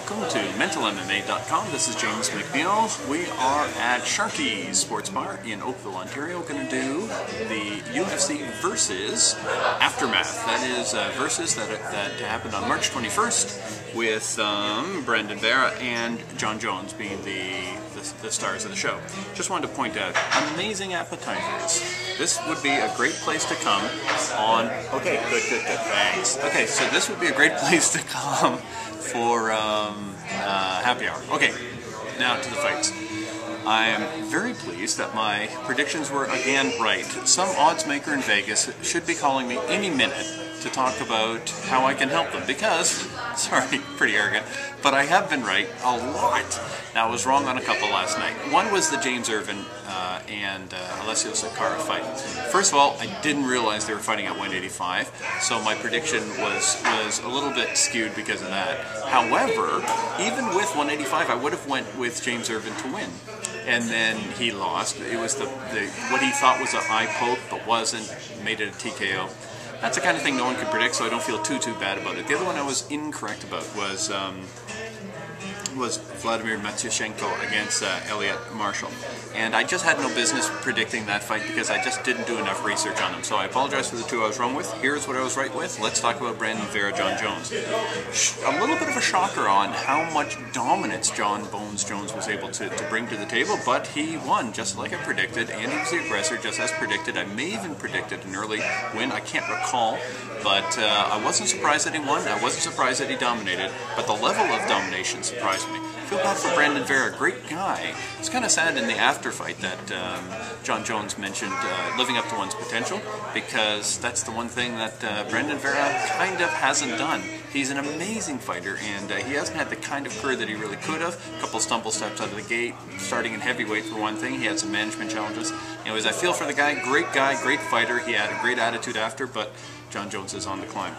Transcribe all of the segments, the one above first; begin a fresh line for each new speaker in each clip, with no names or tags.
welcome to MentalMMA.com. This is James McNeil. We are at Sharky's Sports Bar in Oakville, Ontario. Going to do the UFC Versus Aftermath. That is Versus that happened on March 21st with Brendan Vera and John Jones being the stars of the show. Just wanted to point out, amazing appetizers. This would be a great place to come on... Okay, good, thanks. Okay, so this would be a great place to come for happy hour. Okay, now to the fights. I am very pleased that my predictions were again right. Some odds maker in Vegas should be calling me any minute to talk about how I can help them because, sorry, pretty arrogant, but I have been right a lot. Now, I was wrong on a couple last night. One was the James Irvin and Alessio Sakara fight. First of all, I didn't realize they were fighting at 185, so my prediction was a little bit skewed because of that. However, even with 185, I would have went with James Irvin to win. And then he lost. It was what he thought was an eye poke, but wasn't, made it a TKO. That's the kind of thing no one can predict, so I don't feel too bad about it. The other one I was incorrect about was Vladimir Matyushenko against Elliot Marshall. And I just had no business predicting that fight because I just didn't do enough research on them. So I apologize for the two I was wrong with. Here's what I was right with. Let's talk about Brandon Vera, John Jones. A little bit of a shocker on how much dominance John Bones Jones was able to bring to the table, but he won just like I predicted, and he was the aggressor just as predicted. I may even predicted an early win. I can't recall, but I wasn't surprised that he won. I wasn't surprised that he dominated, but the level of domination surprised me. I feel bad for Brandon Vera, great guy. It's kind of sad in the after fight that John Jones mentioned living up to one's potential, because that's the one thing that Brandon Vera kind of hasn't done. He's an amazing fighter, and he hasn't had the kind of career that he really could have. A couple stumble steps out of the gate, starting in heavyweight for one thing. He had some management challenges. Anyways, I feel for the guy, great fighter. He had a great attitude after, but John Jones is on the climb.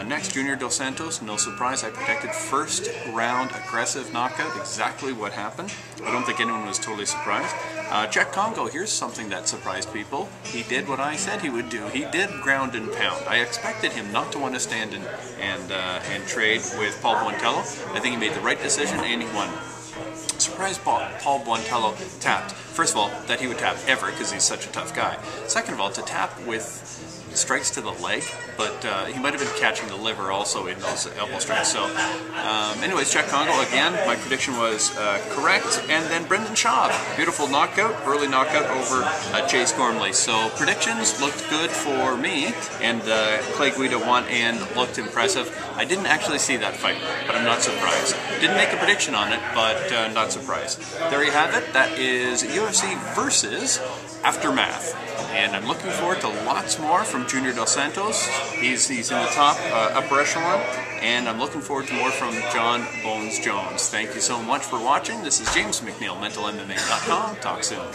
Next, Junior Dos Santos. No surprise, I predicted first round aggressive knockout. Exactly what happened. I don't think anyone was totally surprised. Czech Congo, here's something that surprised people. He did what I said he would do. He did ground and pound. I expected him not to want to stand and trade with Paul Buentello. I think he made the right decision and he won. Surprised Paul Buentello tapped. First of all, that he would tap ever because he's such a tough guy. Second of all, to tap with strikes to the leg, but he might have been catching the liver also in those elbow strikes. So anyways, Czech Congo, again, my prediction was correct. And then Brendan Schaub, beautiful knockout, early knockout over Chase Gormley. So predictions looked good for me, and Clay Guida won and looked impressive. I didn't actually see that fight, but I'm not surprised. Didn't make a prediction on it, but not surprised. There you have it. That is UFC Versus Aftermath. And I'm looking forward to lots more from Junior Dos Santos. He's in the top upper echelon. And I'm looking forward to more from John Bones Jones. Thank you so much for watching. This is James McNeil, MentalMMA.com. Talk soon.